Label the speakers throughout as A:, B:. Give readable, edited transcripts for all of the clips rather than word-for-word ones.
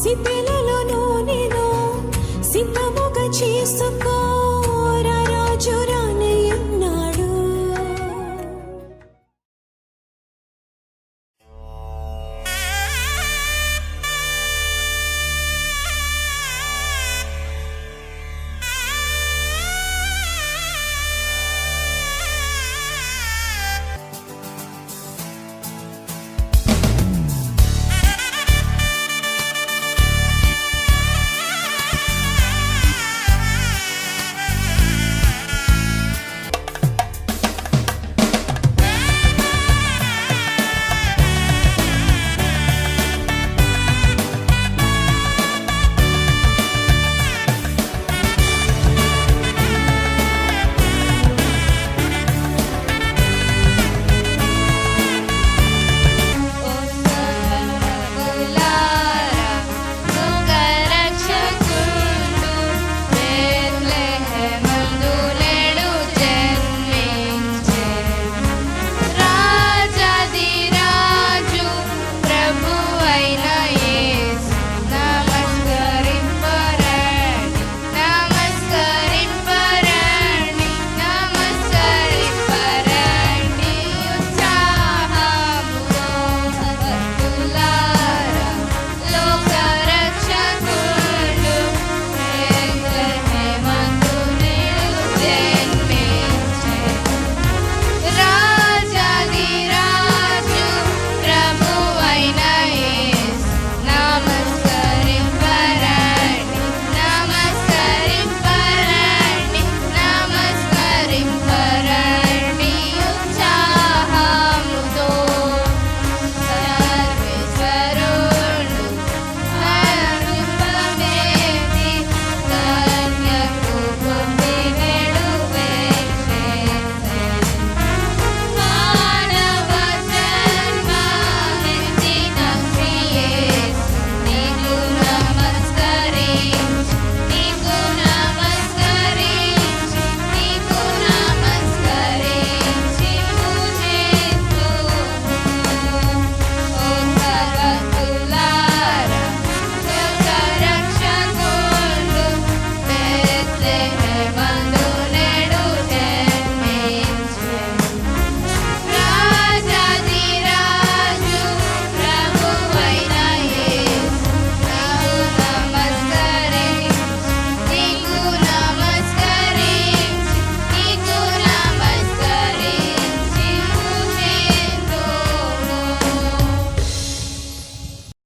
A: సిద్ధెలలో నేను సిద్ధముగా చేసుకో రాజు రానయ్యున్నాడు.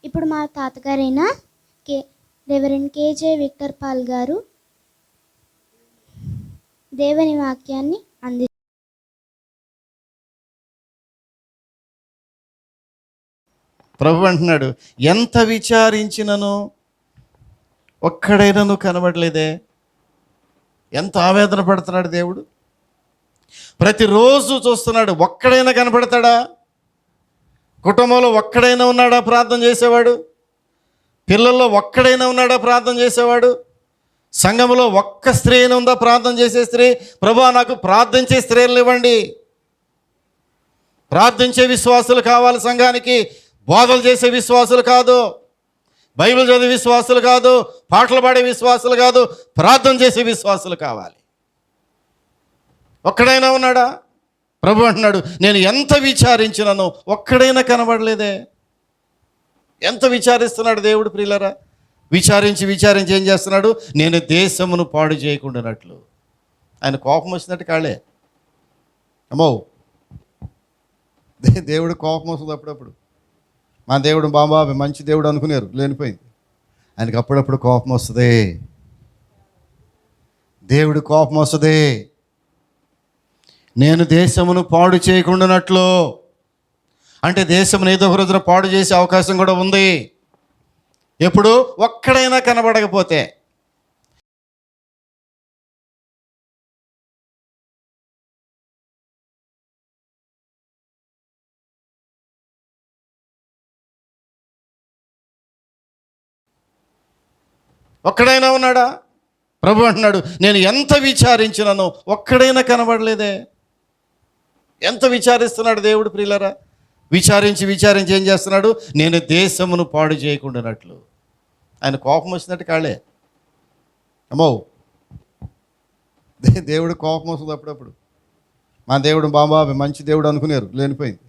B: ఇప్పుడు మా తాతగారైన రెవరెండ్ కేజే విక్టర్ పాల్ గారు దేవుని వాక్యాన్ని
C: ప్రభు అంటున్నాడు, ఎంత విచారించినను ఒక్కడైనను కనబడలేదే. ఎంత ఆవేదన పడుతున్నాడు దేవుడు. ప్రతిరోజు చూస్తున్నాడు, ఒక్కడైనా కనబడతాడా? కుటుంబంలో ఒక్కడైనా ఉన్నాడా ప్రార్థన చేసేవాడు? పిల్లల్లో ఒక్కడైనా ఉన్నాడా ప్రార్థన చేసేవాడు? సంఘంలో ఒక్క స్త్రీ అయినా ఉందా ప్రార్థన చేసే స్త్రీ? ప్రభువా, నాకు ప్రార్థించే స్త్రీలను ఇవ్వండి. ప్రార్థించే విశ్వాసులు కావాలి సంఘానికి. బోధలు చేసే విశ్వాసులు కాదు, బైబిల్ చదివే విశ్వాసులు కాదు, పాటలు పాడే విశ్వాసులు కాదు, ప్రార్థన చేసే విశ్వాసులు కావాలి. ఒక్కడైనా ఉన్నాడా? ప్రభు అంటున్నాడు, నేను ఎంత విచారించినను ఒక్కడైనా కనబడలేదే. ఎంత విచారిస్తున్నాడు దేవుడు ప్రియులరా. విచారించి విచారించి ఏం చేస్తున్నాడు? నేను దేశమును పాడు చేయకుండానట్లు. ఆయన కోపం వచ్చినట్టు కాళ్ళే. అమ్మో, దేవుడు కోపం వస్తుంది అప్పుడప్పుడు. మా దేవుడు బాబా మంచి దేవుడు అనుకున్నారు, లేనిపోయింది. ఆయనకి అప్పుడప్పుడు కోపం వస్తుంది. దేవుడు కోపం వస్తుంది. నేను దేశమును పాడు చేయకుండానట్లు అంటే దేశమును ఏదో ఒక రోజున పాడు చేసే అవకాశం కూడా ఉంది. ఎప్పుడు? ఒక్కడైనా కనబడకపోతే. ఒక్కడైనా ఉన్నాడా? ప్రభు అంటున్నాడు, నేను ఎంత విచారించినను ఒక్కడైనా కనబడలేదే. ఎంత విచారిస్తున్నాడు దేవుడు ప్రియులరా. విచారించి విచారించి ఏం చేస్తున్నాడు? నేను దేశమును పాడు చేయకుండానట్లు. ఆయన కోపం వచ్చినట్టు కాళ్ళే. అమ్మో, దేవుడు కోపం వస్తుంది అప్పుడప్పుడు. మా దేవుడు బాబాబు మంచి దేవుడు అనుకున్నారు, లేనిపోయింది.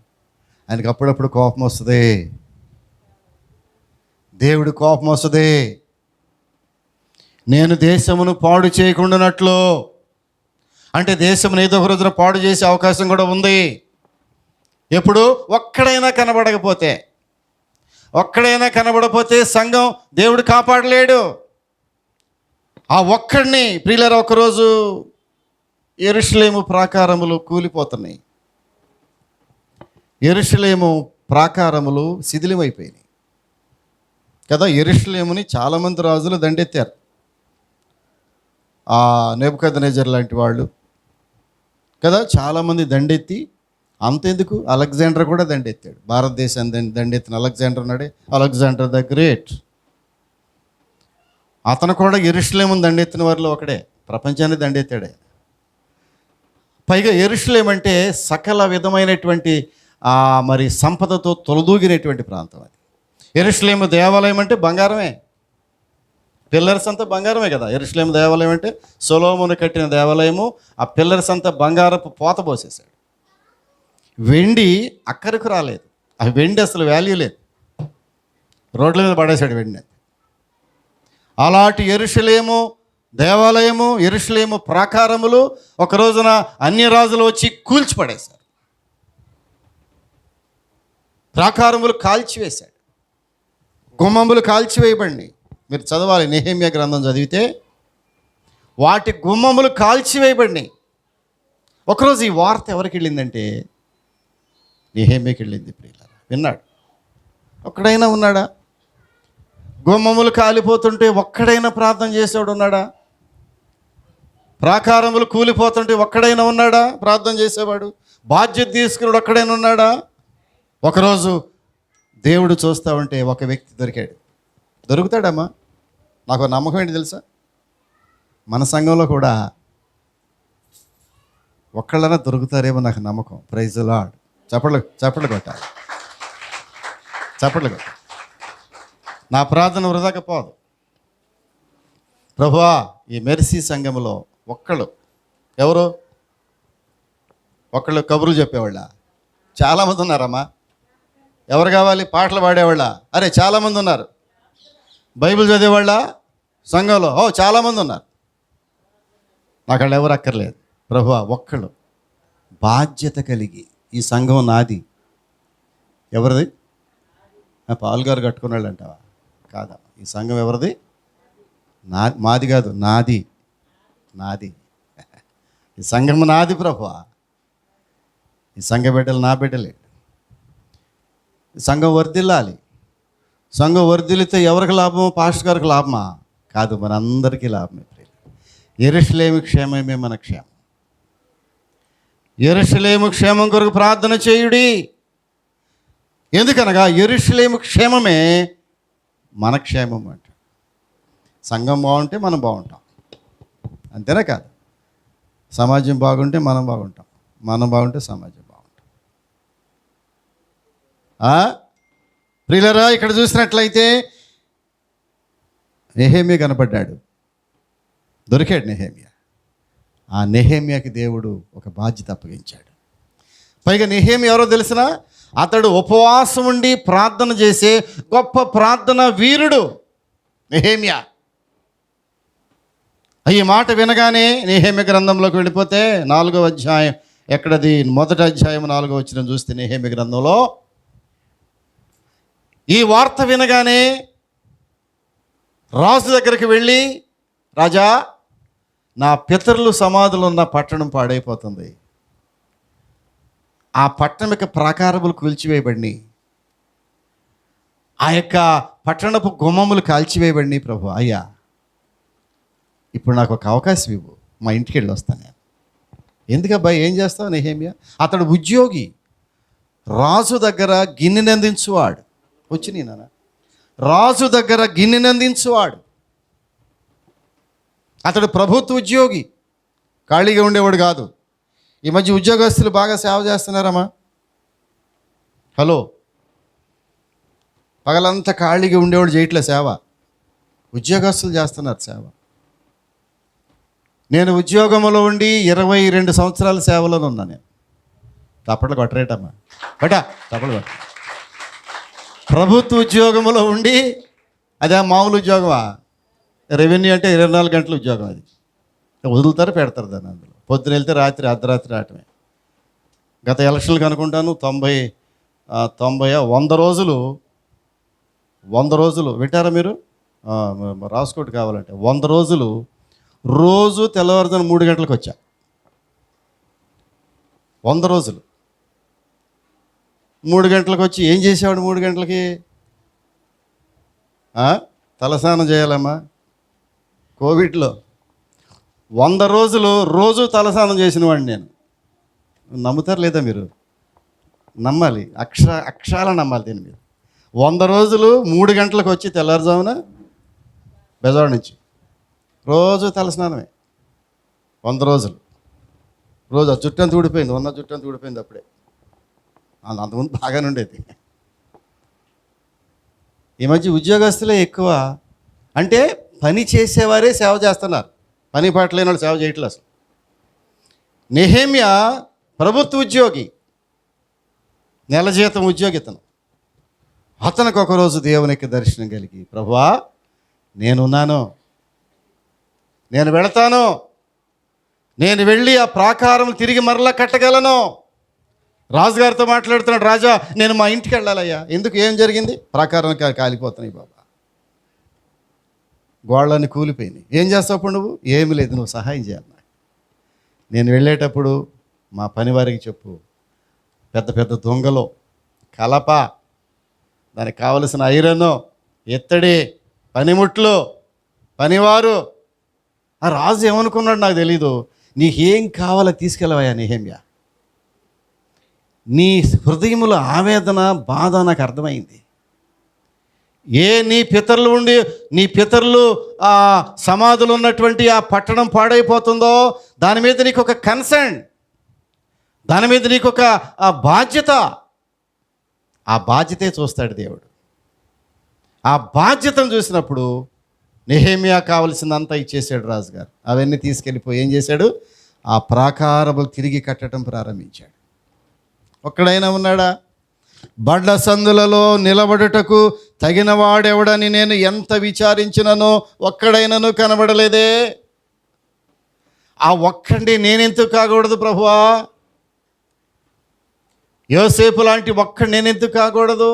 C: ఆయనకి అప్పుడప్పుడు కోపం వస్తుంది. దేవుడు కోపం వస్తుంది. నేను దేశమును పాడు చేయకుండానట్లు అంటే దేశమును ఏదో ఒక రోజున పాడు చేసే అవకాశం కూడా ఉంది. ఎప్పుడు? ఒక్కడైనా కనబడపోతే సంఘం దేవుడు కాపాడలేడు. ఆ ఒక్కడిని ప్రియులారా, ఒకరోజు యెరూషలేము ప్రాకారములు కూలిపోతున్నాయి. యెరూషలేము ప్రాకారములు శిథిలమైపోయినాయి కదా. యెరూషలేముని చాలామంది రాజులు దండెత్తారు. ఆ నెబుకద్నెజర్ లాంటి వాళ్ళు కదా, చాలామంది దండెత్తి, అంతెందుకు అలెగ్జాండర్ కూడా దండెత్తాడు. భారతదేశాన్ని దండెత్తిన అలెగ్జాండర్ ఉన్నాడే, అలెగ్జాండర్ ద గ్రేట్, అతను కూడా యెరూషలేమును దండెత్తిన వారిలో ఒకడే. ప్రపంచాన్ని దండెత్తాడే. పైగా యెరూషలేం అంటే సకల విధమైనటువంటి మరి సంపదతో తొలదూగినటువంటి ప్రాంతం అది. యెరూషలేము దేవాలయం అంటే బంగారమే, పిల్లర్స్ అంతా బంగారమే కదా. యెరూషలేము దేవాలయం అంటే సొలొమోను కట్టిన దేవాలయము. ఆ పిల్లర్స్ అంతా బంగారపు పోత పోసేశాడు. వెండి అక్కడికి రాలేదు. ఆ వెండి అసలు వాల్యూ లేదు, రోడ్ల మీద పడేశాడు వెండి. అలాంటి యెరూషలేము దేవాలయము, యెరూషలేము ప్రాకారములు ఒక రోజున అన్య రాజులు వచ్చి కూల్చిపడేశారు. ప్రాకారములు కాల్చివేశాడు, గుమ్మములు కాల్చివేయబడి. మీరు చదవాలి, నెహెమ్యా గ్రంథం చదివితే వాటి గుమ్మములు కాల్చివేయబడినాయి. ఒకరోజు ఈ వార్త ఎవరికి వెళ్ళిందంటే నెహెమ్యాకి వెళ్ళింది. ప్రియులారా, విన్నాడు? ఒక్కడైనా ఉన్నాడా? గుమ్మములు కాలిపోతుంటే ఒక్కడైనా ప్రార్థన చేసేవాడు ఉన్నాడా? ప్రాకారములు కూలిపోతుంటే ఒక్కడైనా ఉన్నాడా ప్రార్థన చేసేవాడు? బాధ్యత తీసుకున్నాడు ఒక్కడైనా ఉన్నాడా? ఒకరోజు దేవుడు చూస్తూ ఉంటే ఒక వ్యక్తి దొరికాడు. దొరుకుతాడమ్మా. నాకు నమ్మకం ఏంటి తెలుసా? మన సంఘంలో కూడా ఒక్కళ్ళైనా దొరుకుతారేమో నాకు నమ్మకం. Praise the lord. చప్పట్లు కొట్టాలి. నా ప్రార్థన వృధాగా పోదు. ప్రభువా, ఈ మెర్సీ సంఘంలో ఎవరు కబుర్లు చెప్పేవాళ్ళ చాలామంది ఉన్నారమ్మా. ఎవరు కావాలి? పాటలు పాడేవాళ్ళ? అరే చాలామంది ఉన్నారు. బైబిల్ చదివేవాళ్ళ సంఘంలో? చాలామంది ఉన్నారు. నాకు వాళ్ళు ఎవరు అక్కర్లేదు. ప్రభువా, ఒక్కళ్ళు బాధ్యత కలిగి ఈ సంఘం నాది. ఎవరిది? పాల్గారు కట్టుకున్నాళ్ళు అంటావా? కాదా. ఈ సంఘం ఎవరిది? మాది కాదు, నాది. ఈ సంఘం నాది ప్రభువా. ఈ సంఘ బిడ్డలు నా బిడ్డలే. సంఘం వర్ధిల్లాలి. సంఘం వర్ధిల్లితే ఎవరికి లాభమో? పాస్టర్ గారికి లాభమా? కాదు, మనందరికీ లాభమే. యెరూషలేము క్షేమమే మన క్షేమం. యెరూషలేము క్షేమం కొరకు ప్రార్థన చేయుడి. ఎందుకనగా యెరూషలేము క్షేమమే మన క్షేమం అంట. సంఘం బాగుంటే మనం బాగుంటాం, అంతేనా కాదు? సమాజం బాగుంటే మనం బాగుంటాం, మనం బాగుంటే సమాజం బాగుంటాం. ప్రియులారా, ఇక్కడ చూసినట్లయితే నెహెమ్యా కనపడ్డాడు. దొరికాడు నెహెమ్యా. ఆ నెహెమ్యాకి దేవుడు ఒక బాధ్యత అప్పగించాడు. పైగా నెహెమ్యా ఎవరో తెలిసిన? అతడు ఉపవాసం ఉండి ప్రార్థన చేసే గొప్ప ప్రార్థన వీరుడు నెహెమ్యా. ఈ మాట వినగానే నెహెమ్యా గ్రంథంలోకి వెళ్ళిపోతే 4వ అధ్యాయం, ఎక్కడది? 1వ అధ్యాయం 4వ వచనం చూస్తే నెహెమ్యా గ్రంథంలో ఈ వార్త వినగానే రాజు దగ్గరికి వెళ్ళి, రాజా, నా పితరులు సమాధులు ఉన్న పట్టణం పాడైపోతుంది. ఆ పట్టణం యొక్క ప్రాకారములు కూల్చివేయబడినాయి, ఆ యొక్క పట్టణపు గుమ్మములు కాల్చివేయబడినాయి. ప్రభు, అయ్యా, ఇప్పుడు నాకు ఒక అవకాశం ఇవ్వు, మా ఇంటికి వెళ్ళి వస్తాను నేను. ఎందుకబ్బాయి, ఏం చేస్తావు నెహెమ్యా? అతడు ఉద్యోగి, రాజు దగ్గర గిన్నెనందించువాడు. వచ్చి నాన్న, రాజు దగ్గర గిన్నెనందించువాడు. అతడు ప్రభుత్వ ఉద్యోగి, ఖాళీగా ఉండేవాడు కాదు. ఈ మధ్య ఉద్యోగస్తులు బాగా సేవ చేస్తున్నారమ్మా. హలో, పగలంతా ఖాళీగా ఉండేవాడు చేయట్లే సేవ, ఉద్యోగస్తులు చేస్తున్నారు సేవ. నేను ఉద్యోగంలో ఉండి 22 సంవత్సరాల సేవలోనే ఉన్నా. నేను తప్పట్లు కొట్టరేటమ్మా, తప్పట్లు కొట్ట. ప్రభుత్వ ఉద్యోగంలో ఉండి, అదే మామూలు ఉద్యోగమా? రెవెన్యూ అంటే 24 గంటల ఉద్యోగం. అది వదులుతారు, పెడతారు దాన్ని. అందులో పొద్దున వెళ్తే రాత్రి అర్ధరాత్రి రావటమే. గత ఎలక్షన్లకు అనుకుంటాను 100 రోజులు వింటారా మీరు? రాసుకోటి కావాలంటే 100 రోజులు రోజు తెల్లవారుజామున 3 గంటలకు వచ్చా. 100 రోజులు 3 గంటలకు వచ్చి ఏం చేసేవాడు? 3 గంటలకి తలస్నానం చేయాలమ్మా. కోవిడ్లో 100 రోజులు రోజు తలస్నానం చేసిన వాడిని నేను. నమ్ముతారు లేదా మీరు? నమ్మాలి, అక్షరాల నమ్మాలి దీని మీద. 100 రోజులు 3 గంటలకు వచ్చి తెల్లారుజామున బెజవాడ నుంచి రోజు తలస్నానమే. 100 రోజులు రోజు. ఆ జుట్టు అంతా ఊడిపోయింది, ఉన్న జుట్టు అంతా ఊడిపోయింది అప్పుడే. అంతకుముందు బాగానే ఉండేది. ఈ మధ్య ఉద్యోగస్తులే ఎక్కువ. అంటే పని చేసేవారే సేవ చేస్తున్నారు, పని పాట లేని వాళ్ళు సేవ చేయట్లేదు అసలు. నెహెమ్యా ప్రభుత్వ ఉద్యోగి, నెల జీతం ఉద్యోగి ఇతను. అతనికి ఒకరోజు దేవునికి దర్శనం కలిగి, ప్రభువా నేనున్నాను, నేను వెళతాను, నేను వెళ్ళి ఆ ప్రాకారం తిరిగి మరలా కట్టగలను. రాజుగారితో మాట్లాడుతున్నాడు, రాజా నేను మా ఇంటికి వెళ్ళాలయ్యా. ఎందుకు? ఏం జరిగింది? ప్రాకారం కాలిపోతున్నాయి బాబా, గోళ్ళని కూలిపోయినాయి. ఏం చేస్తావు అప్పుడు నువ్వు? ఏమి లేదు, నువ్వు సహాయం చేయాలి. నేను వెళ్ళేటప్పుడు మా పనివారికి చెప్పు, పెద్ద పెద్ద దొంగలు, కలప, దానికి కావలసిన ఐరన్, ఎత్తడి, పనిముట్లు, పనివారు. ఆ రాజు ఏమనుకున్నాడు నాకు తెలీదు. నీకేం కావాలో తీసుకెళ్ళవయ్యా నెహెమ్యా. నీ హృదయములో ఆవేదన, బాధ నాకు అర్థమైంది. నీ పితరులు సమాధులు ఉన్నటువంటి ఆ పట్టణం పాడైపోతుందో దాని మీద నీకు ఒక కన్సర్న్, దాని మీద నీకు ఒక బాధ్యత. ఆ బాధ్యతే చూస్తాడు దేవుడు. ఆ బాధ్యతను చూసినప్పుడు నెహెమ్యా కావలసిందంతా ఇచ్చేసాడు రాజుగారు. అవన్నీ తీసుకెళ్ళిపోయి ఏం చేశాడు? ఆ ప్రాకారములు తిరిగి కట్టడం ప్రారంభించాడు. ఒక్కడైనా ఉన్నాడా? బండ సందులలో నిలబడుటకు తగిన వాడెవడని నేను ఎంత విచారించిననో ఒక్కడైనను కనబడలేదే. ఆ ఒక్కడిని నేనెందుకు కాకూడదు ప్రభువా? యోసేపు లాంటి ఒక్కడు నేనెందుకు కాకూడదు?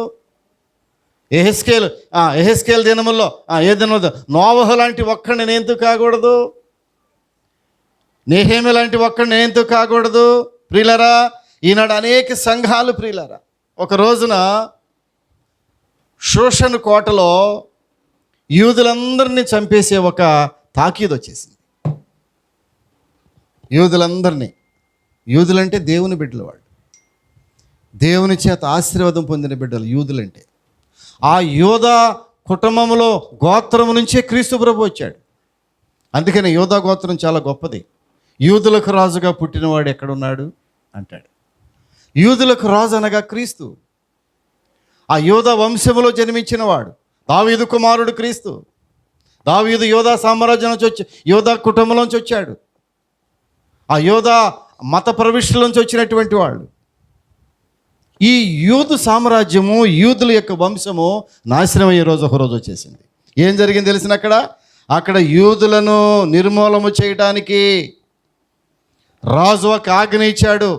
C: ఎహెస్కేల్ దినముల్లో ఏ దినములో నోవహు లాంటి ఒక్కడిని నేనెందుకు కాకూడదు? నెహెమ్యా లాంటి ఒక్కడిని నేనెందుకు కాకూడదు? ప్రియులరా, ఈనాడు అనేక సంఘాలు, ప్రియులరా, ఒక రోజున షోషను కోటలో యూదులందరినీ చంపేసే ఒక తాకీదు వచ్చేసింది. యూదులందరినీ, యూదులంటే దేవుని బిడ్డలు, వాళ్ళు దేవుని చేత ఆశీర్వాదం పొందిన బిడ్డలు యూదులంటే. ఆ యూదా కుటుంబంలో గోత్రము నుంచే క్రీస్తు ప్రభు వచ్చాడు. అందుకని యూదా గోత్రం చాలా గొప్పది. యూదులకు రాజుగా పుట్టినవాడు ఎక్కడున్నాడు అంటాడు. యూదులకు రాజు అనగా క్రీస్తు. ఆ యూదా వంశములో జన్మించిన వాడు, దావీదు కుమారుడు క్రీస్తు. దావీదు యూదా సామ్రాజ్యం నుంచి వచ్చి, యూదా కుటుంబంలోంచి వచ్చాడు. ఆ యూదా మత ప్రవిష్టుల నుంచి వచ్చినటువంటి వాళ్ళు. ఈ యూదు సామ్రాజ్యము, యూదుల యొక్క వంశము నాశనం అయ్యే రోజు ఒకరోజు వచ్చేసింది. ఏం జరిగింది తెలిసిన అక్కడ యూదులను నిర్మూలన చేయడానికి రాజు ఒక ఆజ్ఞ ఇచ్చాడు.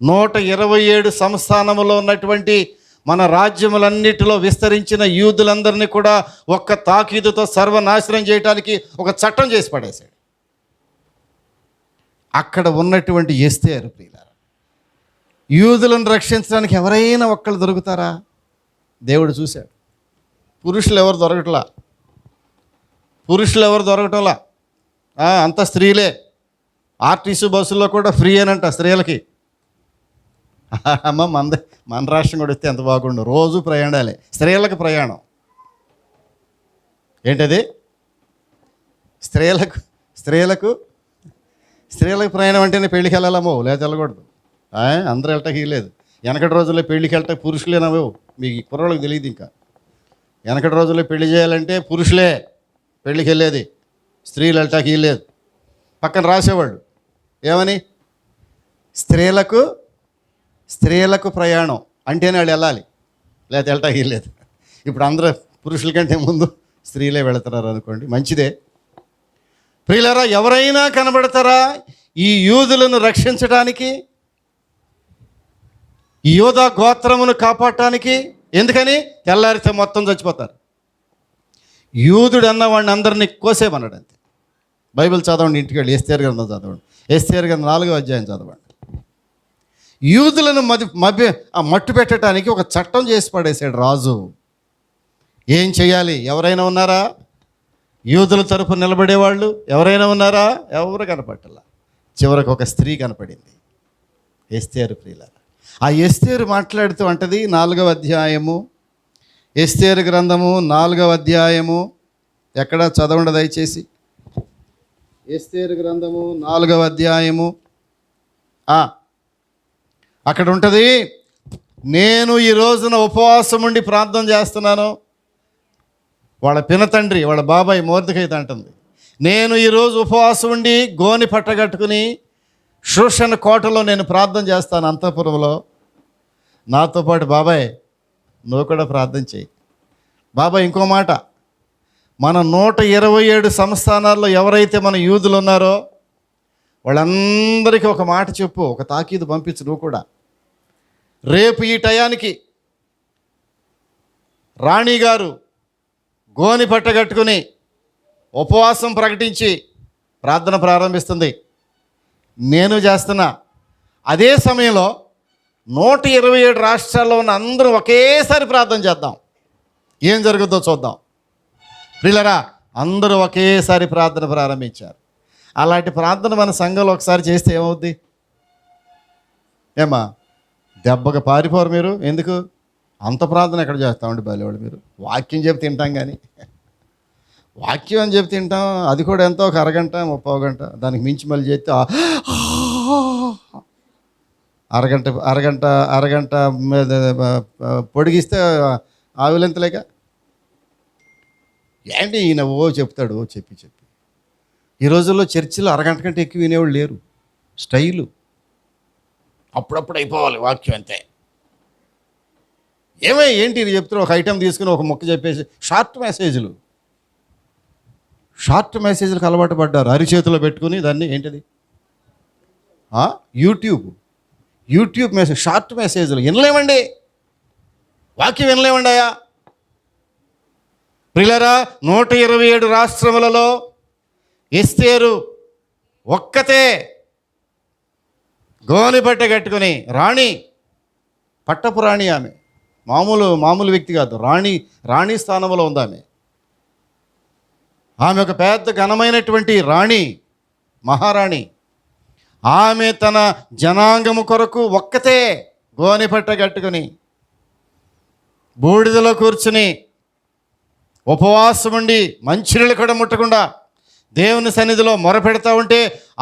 C: 127 సంస్థానములో ఉన్నటువంటి మన రాజ్యములన్నిటిలో విస్తరించిన యూదులందరినీ కూడా ఒక్క తాకీదుతో సర్వనాశనం చేయడానికి ఒక చట్టం చేసి పడేశాడు. అక్కడ ఉన్నటువంటి ఎస్తేరు, ప్రియులారా, యూదులను రక్షించడానికి ఎవరైనా ఒక్కళ్ళు దొరుకుతారా? దేవుడు చూశాడు. పురుషులు ఎవరు దొరకటంలా, అంత స్త్రీలే. ఆర్టీసీ బస్సుల్లో కూడా ఫ్రీ అనంట స్త్రీలకి. అమ్మ మన రాష్ట్రం కూడా వస్తే ఎంత బాగుండు. రోజు ప్రయాణాలే, స్త్రీలకు ప్రయాణం. ఏంటది? స్త్రీలకు ప్రయాణం అంటేనే పెళ్ళికి వెళ్ళాలమ్మో, లేదా వెళ్ళకూడదు. అందరూ వెళ్ళటానికి లేదు. వెనకటి రోజుల్లో పెళ్ళికి వెళ్తే పురుషులే నవ్వు, మీకు కుర్రోళ్ళకి తెలియదు. ఇంకా వెనకటి రోజుల్లో పెళ్లి చేయాలంటే పురుషులే పెళ్ళికి వెళ్ళేది, స్త్రీలు వెళ్ళటానికి వెళ్ళలేదు. పక్కన రాసేవాళ్ళు ఏమని, స్త్రీలకు ప్రయాణం అంటేనే వాళ్ళు వెళ్ళాలి, లేకపోతే వెళ్ళటానికి వెళ్ళలేదు. ఇప్పుడు అందరూ పురుషుల కంటే ముందు స్త్రీలే వెళుతున్నారు అనుకోండి, మంచిదే. ప్రియులారా, ఎవరైనా కనబడతారా ఈ యూదులను రక్షించడానికి, ఈ యోధా గోత్రమును కాపాడటానికి? ఎందుకని? తెల్లారితే మొత్తం చచ్చిపోతారు. యూదుడు అన్న వాడిని అందరినీ కోసేమన్నాడు అంతే. బైబిల్ చదవండి, ఇంటికి వెళ్ళి ఎస్తేరు గ్రంథం చదవండి, ఎస్తేరు గ్రంథం 4వ అధ్యాయం చదవండి. యూదులను మట్టు పెట్టడానికి ఒక చట్టం చేసి పడేసాడు రాజు. ఏం చేయాలి? ఎవరైనా ఉన్నారా? యూదుల తరపు నిలబడేవాళ్ళు ఎవరైనా ఉన్నారా? ఎవరు కనపట్టాల. చివరికి ఒక స్త్రీ కనపడింది, ఎస్తేరు. ప్రియులారా, ఆ ఎస్తేరు మాట్లాడుతూ అంటది, 4వ అధ్యాయము, ఎస్తేరు గ్రంథము 4వ అధ్యాయము, ఎక్కడ చదవండి దయచేసి. ఎస్తేరు గ్రంథము 4వ అధ్యాయము అక్కడ ఉంటుంది, నేను ఈ రోజున ఉపవాసం ఉండి ప్రార్థన చేస్తున్నాను. వాళ్ళ పినతండ్రి, వాళ్ళ బాబాయ్ మొర్దెకై అంటుంది, నేను ఈరోజు ఉపవాసం ఉండి గోని పట్టగట్టుకుని షూషన్ కోటలో నేను ప్రార్థన చేస్తాను అంతఃపురంలో. నాతో పాటు బాబాయ్ నువ్వు కూడా ప్రార్థన చేయి. బాబాయ్ ఇంకో మాట, మన 127 సంస్థానాల్లో ఎవరైతే మన యూదులు ఉన్నారో వాళ్ళందరికీ ఒక మాట చెప్పు, ఒక తాకీదు పంపించు నువ్వు కూడా. రేపు ఈ టయానికి రాణిగారు గోని పట్టగట్టుకుని ఉపవాసం ప్రకటించి ప్రార్థన ప్రారంభిస్తుంది, నేను చేస్తున్నా. అదే సమయంలో 127 రాష్ట్రాల్లో ఉన్న అందరూ ఒకేసారి ప్రార్థన చేద్దాం, ఏం జరుగుతుందో చూద్దాం. ప్రియులారా, అందరూ ఒకేసారి ప్రార్థన ప్రారంభించారు. అలాంటి ప్రార్థన మన సంఘంలో ఒకసారి చేస్తే ఏమవుద్ది? ఏమా దెబ్బగా పారిపోరు మీరు? ఎందుకు అంత ప్రార్థన ఎక్కడ చేస్తామండి బలివాడు? మీరు వాక్యం చెప్పి తింటాం, కానీ వాక్యం అని చెప్పి తింటాం, అది కూడా ఎంతో ఒక అరగంట 30 గంట, దానికి మించి మళ్ళీ చేస్తే అరగంట పొడిగిస్తే ఆవిలెంతలేక ఏంటి ఈయన చెప్తాడు చెప్పి. ఈ రోజుల్లో చర్చిలో అరగంట కంటే ఎక్కువ వినేవాళ్ళు లేరు. స్టైలు అప్పుడప్పుడు అయిపోవాలి వాక్యం అంతే. ఏంటి ఇది చెప్తారు, ఒక ఐటెం తీసుకుని ఒక మొక్క చెప్పేసి షార్ట్ మెసేజ్లకు అలవాటు పడ్డారు. అరిచేతిలో పెట్టుకుని దాన్ని ఏంటిది యూట్యూబ్ మెసేజ్, షార్ట్ మెసేజ్లు వినలేమండి, వాక్యం వినలేమండాయా? ప్రియులారా, 127 రాష్ట్రములలో ఎస్తేరు ఒక్కతే గోని బట్ట కట్టుకుని, రాణి, పట్టపు రాణి, ఆమె మామూలు వ్యక్తి కాదు, రాణి స్థానంలో ఉంది ఆమె. ఆమె ఒక పెద్ద ఘనమైనటువంటి రాణి, మహారాణి. ఆమె తన జనాంగము కొరకు ఒక్కతే గోని పట్ట కట్టుకుని బూడిదలో కూర్చుని ఉపవాసం ఉండి మంచినీళ్ళు కూడా ముట్టకుండా దేవుని సన్నిధిలో మొరపెడతా ఉంటే,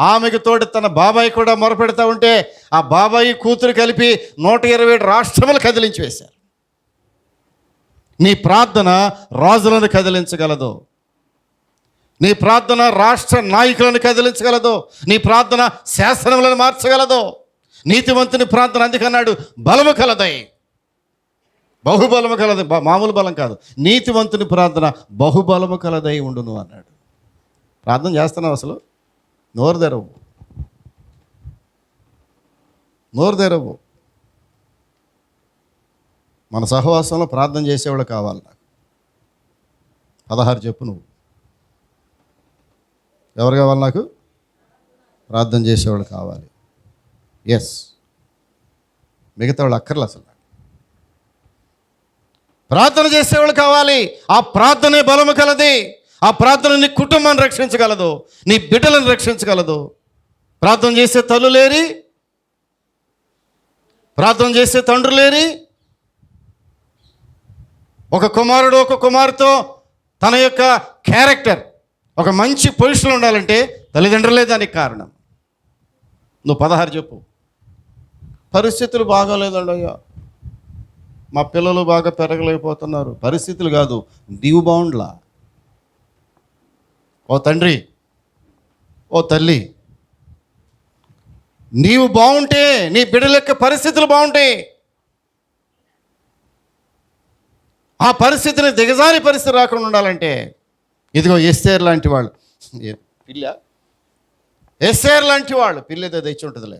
C: ఆమెకు తోడు తన బాబాయి కూడా మొరపెడతా ఉంటే, ఆ బాబాయి కూతురు కలిపి 127 రాష్ట్రములు కదిలించి వేశారు. నీ ప్రార్థన రాజులను కదిలించగలదు, నీ ప్రార్థన రాష్ట్ర నాయకులను కదిలించగలదు, నీ ప్రార్థన శాసనములను మార్చగలదు. నీతివంతుని ప్రార్థన అందుకన్నాడు బలము కలదై, బహుబలము కలదు, మామూలు బలం కాదు. నీతివంతుని ప్రార్థన బహుబలము కలదై ఉండును అన్నాడు. ప్రార్థన చేస్తున్నావు? అసలు నోరు తెరవు. మన సహవాసంలో ప్రార్థన చేసేవాళ్ళు కావాలి నాకు. 16 చెప్పు నువ్వు. ఎవరు కావాలి నాకు? ప్రార్థన చేసేవాళ్ళు కావాలి. ఎస్, మిగతా వాళ్ళు అక్కర్లే. అసలు ప్రార్థన చేసేవాళ్ళు కావాలి. ఆ ప్రార్థనే బలము కలది. ఆ ప్రార్థన నీ కుటుంబాన్ని రక్షించగలదు, నీ బిడ్డలను రక్షించగలదు. ప్రార్థన చేసే తల్లు లేరి, ప్రార్థన చేసే తండ్రులు లేరి. ఒక కుమారుడు ఒక కుమారుతో తన యొక్క క్యారెక్టర్ ఒక మంచి పొజిషన్లో ఉండాలంటే తల్లిదండ్రులే దానికి కారణం. నువ్వు 16 చెప్పు. పరిస్థితులు బాగోలేదండి అయ్యా, మా పిల్లలు బాగా పెరగలేకపోతున్నారు. పరిస్థితులు కాదు, నీవు బాగుండ్లా. ఓ తండ్రి, ఓ తల్లి, నీవు బాగుంటే నీ బిడ్డల యొక్క పరిస్థితులు బాగుంటాయి. ఆ పరిస్థితిని దిగజారి పరిస్థితి రాకుండా ఉండాలంటే ఇదిగో ఎస్తేర్ లాంటి వాళ్ళు, ఎస్తేర్ లాంటి వాళ్ళు, పిల్లేదో తెచ్చి ఉంటుందిలే,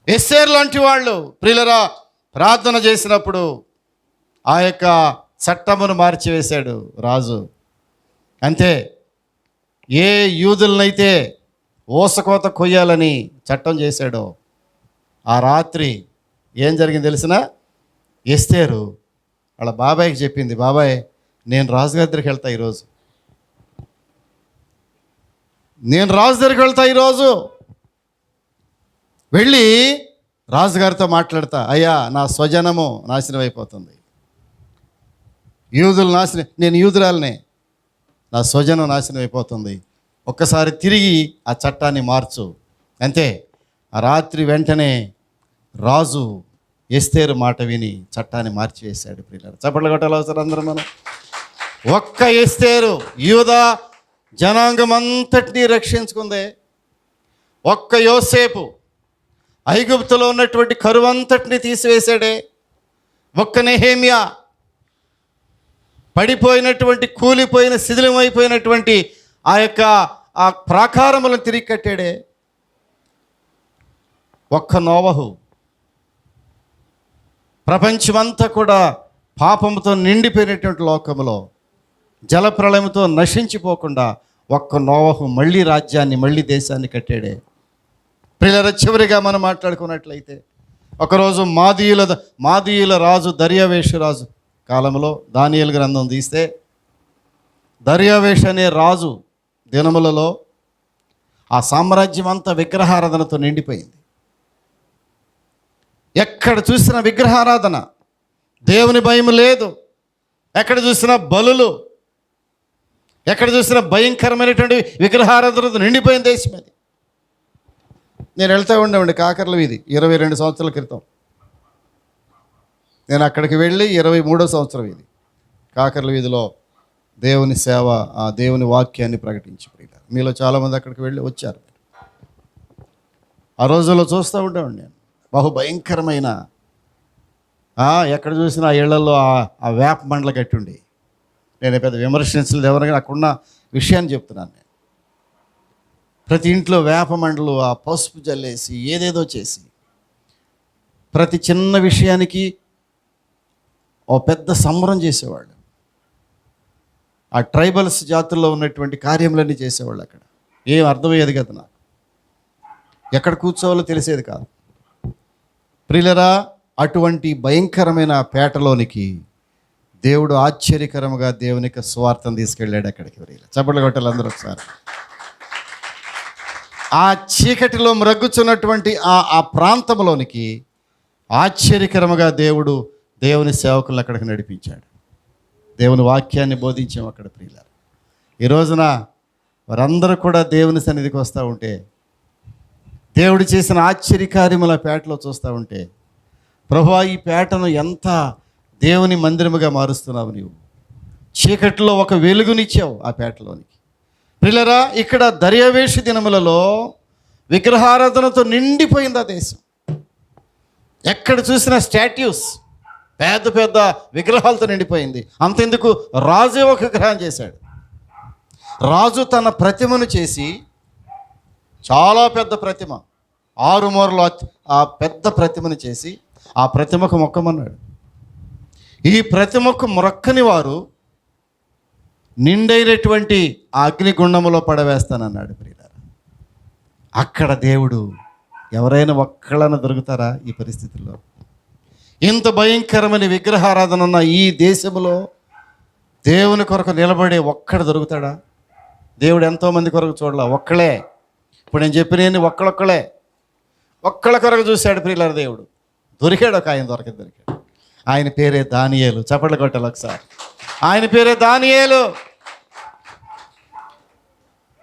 C: ఎస్తేర్ లాంటి వాళ్ళు ప్రియులరా ప్రార్థన చేసినప్పుడు ఆ యొక్క చట్టమును మార్చివేశాడు రాజు. అంతే, ఏ యూదులనైతే ఓసకోత కొయ్యాలని చట్టం చేశాడో ఆ రాత్రి ఏం జరిగింది తెలిసిన? ఎస్తేరు వాళ్ళ బాబాయ్కి చెప్పింది, బాబాయ్ నేను రాజుగారి దగ్గరికి వెళ్తా ఈరోజు, నేను రాజు దగ్గరికి వెళ్తా ఈరోజు, వెళ్ళి రాజుగారితో మాట్లాడతా, అయ్యా నా స్వజనము నాశనం అయిపోతుంది, యూదులు నాశనం, నేను యూదురాలనే, నా స్వజనం నాశనం అయిపోతుంది, ఒక్కసారి తిరిగి ఆ చట్టాన్ని మార్చు. అంతే, ఆ రాత్రి వెంటనే రాజు ఎస్తేరు మాట విని చట్టాన్ని మార్చివేశాడు. ప్రియులారా చప్పట్లు కొట్టాలి అవసరం అందరం మనం. ఒక్క ఎస్తేరు యూదా జనాంగం అంతటినీ రక్షించుకుందే. ఒక్క యోసేపు ఐగుప్తులో ఉన్నటువంటి కరువంతటిని తీసివేశాడే. ఒక్క నెహెమ్యా పడిపోయినటువంటి, కూలిపోయిన, శిథిలమైపోయినటువంటి ఆ యొక్క ఆ ప్రాకారములను తిరిగి కట్టాడే. ఒక్క నోవహు ప్రపంచమంతా కూడా పాపంతో నిండిపోయినటువంటి లోకములో జలప్రళయంతో నశించిపోకుండా ఒక్క నోవహు మళ్ళీ రాజ్యాన్ని, మళ్ళీ దేశాన్ని కట్టాడే. ప్రియులారా చివరిగా మనం మాట్లాడుకున్నట్లయితే ఒకరోజు మాదీయుల రాజు దర్యావేషు రాజు కాలంలో దానియేలు గ్రంథం తీస్తే దర్యావేషు అనే రాజు దినములలో ఆ సామ్రాజ్యం అంతా విగ్రహారాధనతో నిండిపోయింది. ఎక్కడ చూసినా విగ్రహారాధన, దేవుని భయం లేదు, ఎక్కడ చూసినా బలులు, ఎక్కడ చూసినా భయంకరమైనటువంటి విగ్రహారాధనతో నిండిపోయిన దేశం అది. నేను వెళ్తూ ఉండేవాడిని కాకర్ల వీధి 22 సంవత్సరాల క్రితం. నేను అక్కడికి వెళ్ళి 23వ సంవత్సరం ఇది కాకర్ల వీధిలో దేవుని సేవ, ఆ దేవుని వాక్యాన్ని ప్రకటించి మీలో చాలామంది అక్కడికి వెళ్ళి వచ్చారు. ఆ రోజుల్లో చూస్తూ ఉండేవాడిని నేను. బహుభయంకరమైన ఎక్కడ చూసినా ఆ ఇళ్లలో ఆ వేప మండలు కట్టుండి, నేను పెద్ద విమర్శించలేదు ఎవరైనా, అక్కడున్న విషయాన్ని చెప్తున్నాను నేను. ప్రతి ఇంట్లో వేప మండలు, ఆ పసుపు జల్లేసి ఏదేదో చేసి ప్రతి చిన్న విషయానికి ఓ పెద్ద సంబరం చేసేవాళ్ళు. ఆ ట్రైబల్స్ జాతుల్లో ఉన్నటువంటి కార్యములన్నీ చేసేవాళ్ళు. అక్కడ ఏం అర్థమయ్యేది కదా నాకు, ఎక్కడ కూర్చోవాలో తెలిసేది కాదు. ప్రియులరా అటువంటి భయంకరమైన పేటలోనికి దేవుడు ఆశ్చర్యకరముగా దేవునికి స్వార్థం తీసుకెళ్ళాడు. అక్కడికి చప్పట్లు కొట్టాలి అందరూ ఒకసారి. ఆ చీకటిలో మ్రగ్గుచున్నటువంటి ఆ ప్రాంతంలోనికి ఆశ్చర్యకరముగా దేవుని సేవకులను అక్కడికి నడిపించాడు. దేవుని వాక్యాన్ని బోధించాం అక్కడ. ప్రియులారా ఈ రోజున వారందరూ కూడా దేవుని సన్నిధికి వస్తూ ఉంటే, దేవుడు చేసిన ఆశ్చర్యకార్యముల పేటలో చూస్తూ ఉంటే, ప్రభువా ఈ పేటను ఎంత దేవుని మందిరముగా మారుస్తున్నావు నీవు, చీకటిలో ఒక వెలుగునిచ్చావు ఆ పేటలోనికి. ప్రియులారా ఇక్కడ దర్యావేషు దినములలో విగ్రహారాధనతో నిండిపోయింది ఆ దేశం. ఎక్కడ చూసిన స్టాట్యూస్, పెద్ద పెద్ద విగ్రహాలతో నిండిపోయింది. అంతెందుకు, రాజే ఒక విగ్రహం చేశాడు. రాజు తన ప్రతిమను చేసి, చాలా పెద్ద ప్రతిమ, 6 మూరలు ఆ పెద్ద ప్రతిమను చేసి ఆ ప్రతిమకు మొక్కమన్నాడు. ఈ ప్రతిమకు మొక్కని వారు నిండైనటువంటి ఆ అగ్నిగుండములో పడవేస్తానన్నాడు. ప్రియులారా అక్కడ దేవుడు ఎవరైనా ఒక్కళ్ళన దొరుకుతారా ఈ పరిస్థితుల్లో? ఇంత భయంకరమైన విగ్రహారాధన ఉన్న ఈ దేశంలో దేవుని కొరకు నిలబడే ఒక్కడు దొరుకుతాడా? దేవుడు ఎంతోమంది కొరకు చూడాల, ఒక్కళ్ళే. ఇప్పుడు నేను చెప్పిన ఒక్కళ్ళ కొరకు చూశాడు ప్రియులారా. దేవుడు దొరికాడు, ఒక ఆయన దొరికాడు. ఆయన పేరే దానియేలు. చప్పట్లు కొట్టాలి ఒకసారి. ఆయన పేరే దానియేలు.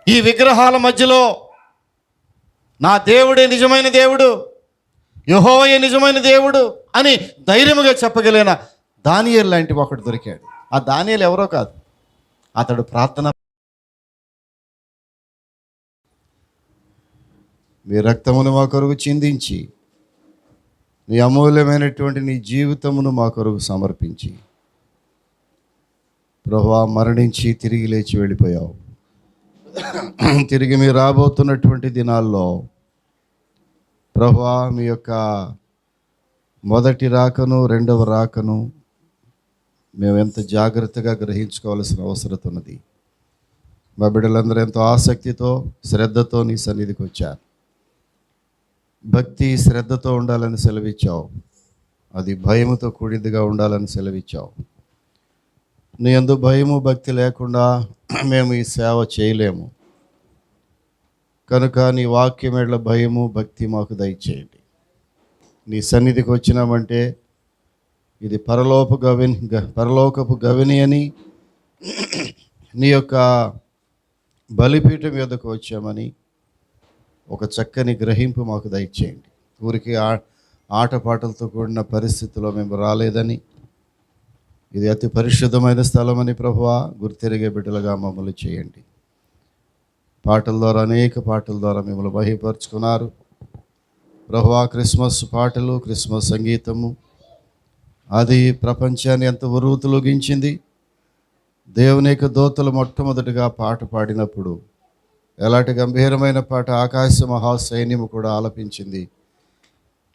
C: ఈ విగ్రహాల మధ్యలో నా దేవుడే నిజమైన దేవుడు, యెహోవాయే నిజమైన దేవుడు అని ధైర్యముగా చెప్పగలిగిన దానియేలు లాంటి ఒకడు దొరికాడు. ఆ దానియేలు ఎవరో కాదు, అతడు ప్రార్థన. మీ రక్తమును మా కొరకు చిందించి నీ అమూల్యమైనటువంటి నీ జీవితమును మా కొరకు సమర్పించి ప్రభువా మరణించి తిరిగి లేచి వెళ్ళిపోయావు. తిరిగి మీరు రాబోతున్నటువంటి దినాల్లో ప్రభువా మీ యొక్క మొదటి రాకను రెండవ రాకను మేము ఎంత జాగ్రత్తగా గ్రహించుకోవాల్సిన అవసరం ఉన్నది. మా బిడ్డలందరూ ఎంతో ఆసక్తితో శ్రద్ధతో నీ సన్నిధికి వచ్చారు. భక్తి శ్రద్ధతో ఉండాలని సెలవిచ్చావు, అది భయముతో కూడిందిగా ఉండాలని సెలవిచ్చావు. నీ యందు భయము భక్తి లేకుండా మేము ఈ సేవ చేయలేము కనుక నీ వాక్యం ఎడల భయము భక్తి మాకు దయచేయండి. నీ సన్నిధికి వచ్చినామంటే ఇది పరలోకపు గవిని అని, నీ యొక్క బలిపీఠం మీదకు వచ్చామని ఒక చక్కని గ్రహింపు మాకు దయచేయండి. ఊరికి ఆటపాటలతో కూడిన పరిస్థితిలో మేము రాలేదని, ఇది అతి పరిశుద్ధమైన స్థలమని ప్రభువా గుర్తెరిగే బిడ్డలుగా మమ్మల్ని చేయండి. పాటల ద్వారా అనేక పాటల ద్వారా మిమ్మల్ని బహిపరుచుకున్నారు ప్రభువా. క్రిస్మస్ పాటలు, క్రిస్మస్ సంగీతము అది ప్రపంచాన్ని ఎంత ఉర్రూతలొగించింది. దేవుని యొక్క దూతలు మొట్టమొదటిగా పాట పాడినప్పుడు ఎలాంటి గంభీరమైన పాట ఆకాశ మహాసైన్యము కూడా ఆలపించింది.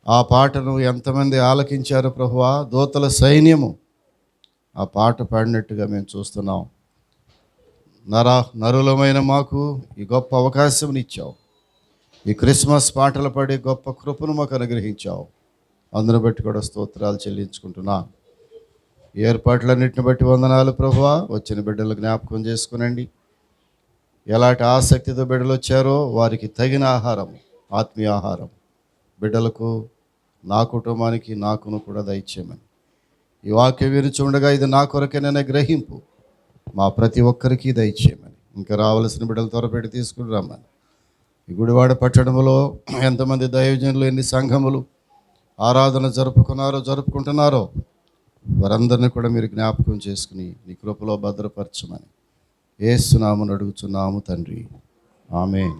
C: ఆ పాటను ఎంతమంది ఆలకించారు ప్రభువా? దూతల సైన్యము ఆ పాట పాడినట్టుగా మేము చూస్తున్నాం. నరులమైన మాకు ఈ గొప్ప అవకాశం ఇచ్చావు. ఈ క్రిస్మస్ పాటలు పాడే గొప్ప కృపను మాకు అనుగ్రహించావు. అందును బట్టి కూడా స్తోత్రాలు చెల్లించుకుంటున్నా. ఈ ఏర్పాట్లన్నింటిని బట్టి వందనాలు ప్రభువా. వచ్చిన బిడ్డలు జ్ఞాపకం చేసుకునండి. ఎలాంటి ఆసక్తితో బిడ్డలు వచ్చారో వారికి తగిన ఆహారం, ఆత్మీయ ఆహారం బిడ్డలకు, నా కుటుంబానికి, నాకును కూడా దయచేయమని. ఈ వాక్యం విరిచి ఉండగా ఇది నా కొరకేననే గ్రహింపు మా ప్రతి ఒక్కరికి దయచేయమని. ఇంకా రావాల్సిన బిడ్డలు త్వరపెట్టి తీసుకుని రమ్మని. ఈ గుడివాడ పట్టణంలో ఎంతమంది దైవజనులు, ఎన్ని సంఘములు ఆరాధన జరుపుకుంటున్నారో వారందరినీ కూడా మీరు జ్ఞాపకం చేసుకుని నీ కృపలో భద్రపరచమని యేసు నామమున అడుగుచున్నాము తండ్రి. ఆమేన్.